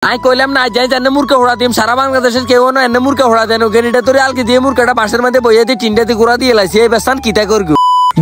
I কইলাম না যাই জানে মুরকা হোড়া দিম সারা বাংলাদেশের কেউ না এনে মুরকা হোড়া দেন গেনিটা তোরে আলকে দিয়ে মুরকাটা বাসের মধ্যে বইয়ে দিয়ে টিনটাতে গুড়া দিয়ে লাইছি এই বেসান কিতা করগু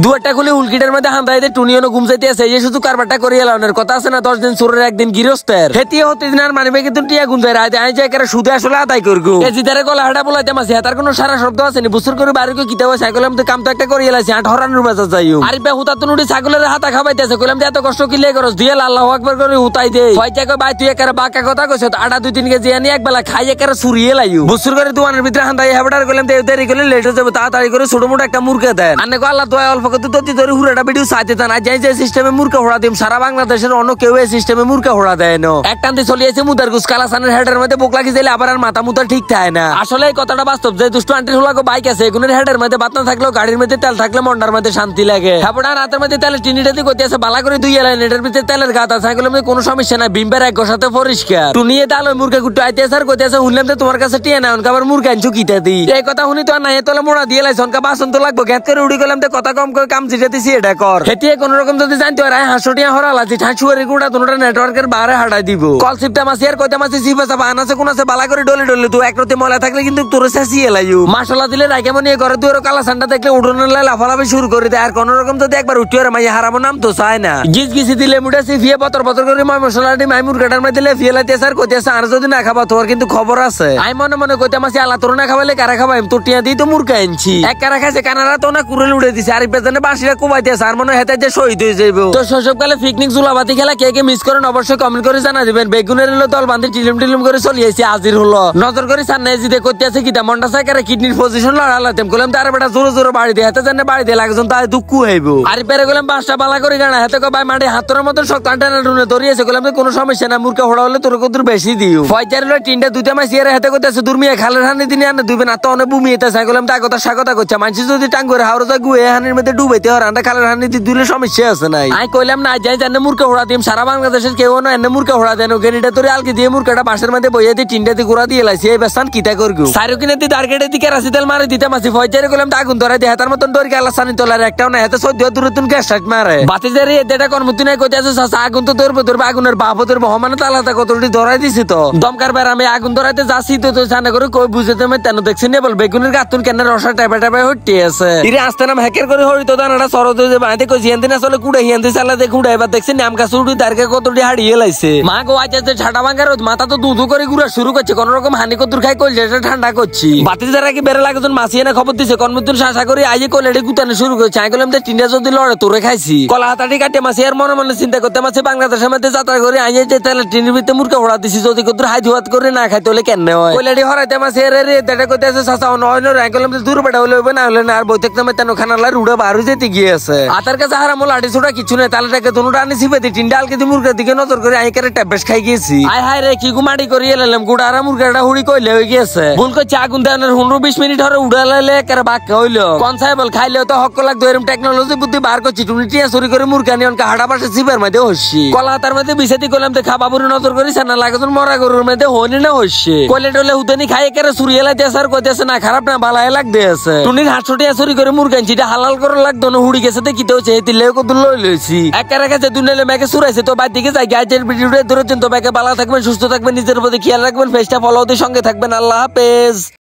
দুয়ারটা খুলে উল্কিটার মধ্যে হান্দাই দিয়ে টুনিয়নো ঘুম যাইতে আছে এই শুধু কারবারটা করিয়ে লাউনের কথা আছে না 10 দিন সুরের একদিন গৃহস্থের হেতিয়ে হতে দিন আর মানিবে কিন্তু টিয়া গুন যায় রাতে আই যাই করে সুদে আসলে আদায় করগু এই জিদারে গলা হাড়া বলাইতে মাসি তার কোনো সারা শব্দ আছে নি বুসুর করে বাড়ি কো কিতা হয় সাইকেলাম তো কাম তো একটা করিয়ে লাইছি আট হরানোর বাজা যাইও আরে বে হুতা তুনুডি ছাগলের হাতা খাবাইতেছে কইলাম যে এত কষ্ট কিলে করস দিয়ে আল্লাহু আকবার করে হুতাই দে ফয়জা কই ভাই তুই একারে বাকা কথা কইছ তো আটা 2-3 কেজি আনি একবেলা খাই একারে সুরিয়ে লাইও বুসুর করে দোয়ানের ভিতরে হান্দাই হাবড়ার কইলাম দে দেরি করে লেট হয়ে যাবে তাড়াতাড়ি করে ছোট মোটো একটা মুরগা দেন আনে কো আল্লাহ দয়া অল্প কত তো ধরে হুরাটা ভিডিও সাইতে না যাই যে সিস্টেমে মুরগা হোড়া দিম সারা বাংলাদেশের অন্য কেউ এই সিস্টেমে মুরগা হোড়া দেয় না একটান্তে চলিয়েছে মুদার গুস কালাসানের হেডের মধ্যে বোক লাগি যাইলে আবার আর মাথা মুতা ঠিক থাকে না আসলে এই কথাটা বাস্তব যে দুষ্ট আন্টির হোলাগো বাইক আছে এগুনের হেডের মধ্যে বাত না থাকলেও গাড়ির মধ্যে তেল থাকলে মন্ডার মধ্যে শান্তি লাগে হাবড়া রাতের মধ্যে তেলের টিনিটাতে কইতে আছে বালা করে দুই এলাই নেটের ভিতরে তেলের গাত আছে এগুলোর মধ্যে কোনো সমস্যা নাই বিম্বের এক সাথে পরিষ্কার টুনিয়ে দালো মুরগা গুট্টু আইতে স্যার কইতে আছে শুনলাম তো তোমার কাছে টিয়া না অনকা আবার মুরগা আনছু কিতা দি এই কথা শুনি তো নাই তোলা মোড়া দিয়ে লাইছ অনকা বাসন তো লাগবো গ্যাত করে উড়ি গেলাম তো কথা কম করে কাম জিতে দিছি এটা কর হেতিয়ে কোন রকম যদি জানতে পারে হাসটিয়া হরালাছি ঠাঁচুয়ারি গুড়া দুটোটা নেটওয়ার্কের বাইরে হাঁটাই দিব কল সিপটা মাসি আর কইতে মাসি সিপা সাপা আনাছে কোন আছে বালা করে ডলে ডলে তুই একরতে ময়লা থাকলে কিন্তু তোর শেষিয়ে লাইও মশলা দিলে রাইকে মনে ঘরে তুই কালা সান্ডা দেখলে উঠোনের লাই লাফালাফি শুরু করে দেয় আর কোন রকম যদি একবার উঠিয়ে মাইয়া হারাবো নাম তো চায় না গিজ গিজি দিলে মুড়ে সিফিয়ে বতর বতর করে মাই মশলাটি মাই মুরগাটার মধ্যে দিলে ফিয়েলাতে স্যার কইতে আছে আর যদি না খাবা তোর কিন্তু খবর আছে আই মনে মনে কইতে মাসি আল্লাহ তোর না খাবাইলে কারা খাবাই তোর টিয়া দিই তো মুরগা আনছি এক কারা খাইছে কানারা তো না কুড়েল উড়ে দিছে আর পেছনে বাঁশিরা কোবাইতে আছে আর মনে হেতে যে শহীদ হয়ে যাইব তো শৈশবকালে পিকনিক চুলাবাতি খেলা কে কে মিস করেন অবশ্যই কমেন্ট করে জানা দিবেন বেগুনের হলো দল বান্ধি টিলিম টিলিম করে চলিয়েছে হাজির হলো নজর করে সামনে জিদে করতে আছে কিটা মনটা সাইকারে কিডনির পজিশন লড়ালাতেম কইলাম তার বেটা জোরে জোরে বাড়ি দিয়ে হাতে জানে বাড়ি দিয়ে লাগজন তাই দুঃখ হইব আর পেরে গেলাম বাসটা বালা করে গানা হাতে কো ভাই মাঠে হাতর মতো শক্ত আন্টানা রুনে ধরিয়েছে কইলাম কোনো সমস্যা না মুরকা হোড়া হলে তোর কত বেশি দিও ফয়জার হলো তিনটা দুইটা মাছ এর হাতে কইতেছে দুর্মিয়া খালের হানি দিনে আনে দুইবে না তো অনে বুমিয়েতে চাই কইলাম তা কথা স্বাগত করছে মানুষ যদি টাঙ্গুরে হাওড়া যায় গুয়ে হানির মধ্যে ডুবাইতে হয় আন্ডা খালের হানি দিলে সমস্যা আছে নাই আই কইলাম না যাই জানে মুরকা হোড়া দিম সারা বাংলাদেশের কেউ না এনে মুরকা হোড়া দেন গেনিটা তোরে আলকে দিয়ে মুরকাটা বাসের মধ্যে বইয়ে দিয়ে টিনটাতে গুড়া দিয়ে লাইছি এই বেসান কিতা করগু সাইরো কিনে দি টার্গেটে দিকে রাসি তেল মারে দিতে মাসি ফয়জারে কইলাম আগুন ধরাই দিয়ে হাতার মতন ডরি গালা সানি তোলার একটাও না হাতে সদ্য দূরে তুন গ্যাস স্টার্ট মারে বাতি জারি এদেটা কর্মতি নাই কইতে আছে সাসা আগুন তো ধরবে আগুনের বাপ ধরবে হমানে তালাতে কতটি ধরাই দিছি তো দমকার বের আমি আগুন ধরাইতে যাচ্ছি তো জানা করে কই বুঝতে আমি তেন দেখছি না বল বেগুনের গাতুন কেন রসা টাইপা টাইপা হইতে আছে ইরে আস্তে নাম হ্যাকের করে হই তো দানাটা সরদ যে বাইতে কই হিয়ান্দিন আসলে কুড়ে হিয়ান্দি চালা দে কুড়ে এবার দেখছি নাম গাছ উড়ি তারকে কতটি হাড়িয়ে লাইছে মা গো আজ যে ছাটা ভাঙার মাথা তো দুধু করে ঘুরা শুরু করছে কোন রকম হানি কতুর খাই কইল যেটা ঠান্ডা করছি বাতি যারা কি বেরে লাগজন মাসিয়ে না খবর দিছে কর্মতুন শাসা করে আইয়ে কোলেডি গুতানো শুরু করছে আই কইলাম যে টিন্ডা যদি লড়ে তোরে খাইছি কলা হাতাটি কাটে মাসি আর মনে মনে চিন্তা করতে মাসি বাংলাদেশের মধ্যে যাত্রা করে আইয়ে যে তাহলে টিনের ভিতরে মুরকা হোড়া দিছি যদি কতুর হাই ধুয়াত করে না খাইতে হলে কেন হয় কোলেডি হরাইতে মাসি এর রে দেটা কইতে আছে শাসা নয় নয় আই কইলাম যে দূর বেটা হলে হবে না হলে না আর বইতে তুমি তেন খানালা রুড়া বারু যেতে গিয়েছে আতার কাছে হারামো লাঠি ছোটা কিছু নেই তাহলেটাকে দুটা আনি সিপেতে টিন্ডা আলকে দি মুরগা দিকে নজর করে আই করে ট্যাবেশ খাই গেছি আয় হায় রে কি গুমাড়ি করিয়ে লাইলাম গুড়ারা মুরগাটা হুড়ি কইলে হয়ে গেছে ভুল করছে আগুন দেওয়ার 15-20 মিনিট হরে উড়ালাইলে একেবারে বাক্কা হইলো কনসাইবল খাইলেও তো হক লাগতো এরকম টেকনোলজি বুদ্ধি বার করছি তুমি টিয়া চুরি করে মুরগা নিয়ে অনকা হাড়া পাশে সিপের মধ্যে হচ্ছি কলা হাতার মধ্যে বিষাদি করলাম তো খাবা বুড়ি নজর করিস না লাগাজন মরা গরুর মধ্যে হনি না হচ্ছে কলে টলে হুদানি খাই একেবারে চুরিয়ে লাইতে আছে আর কইতেছে না খারাপ না বালাই লাগতে আছে টুনির হাত টিয়া চুরি করে মুরগা আনছি হালাল করে লাগতো না হুড়ি গেছে তো কিতে হচ্ছে হেতি লেও কত লই লইছি একেবারে কাছে দুনিয়ালে মেকে চুরাইছে তো বাইর দিকে যাই গাইজের ভিডিওটা ধরেছেন তো ব্যাকে ভালো থাকবেন সুস্থ থাকবেন নিজের প্রতি খেয়াল রাখবেন ফেসটা ফলো দিয়ে সঙ্গে থাকবেন আল্লাহ হাফেজ।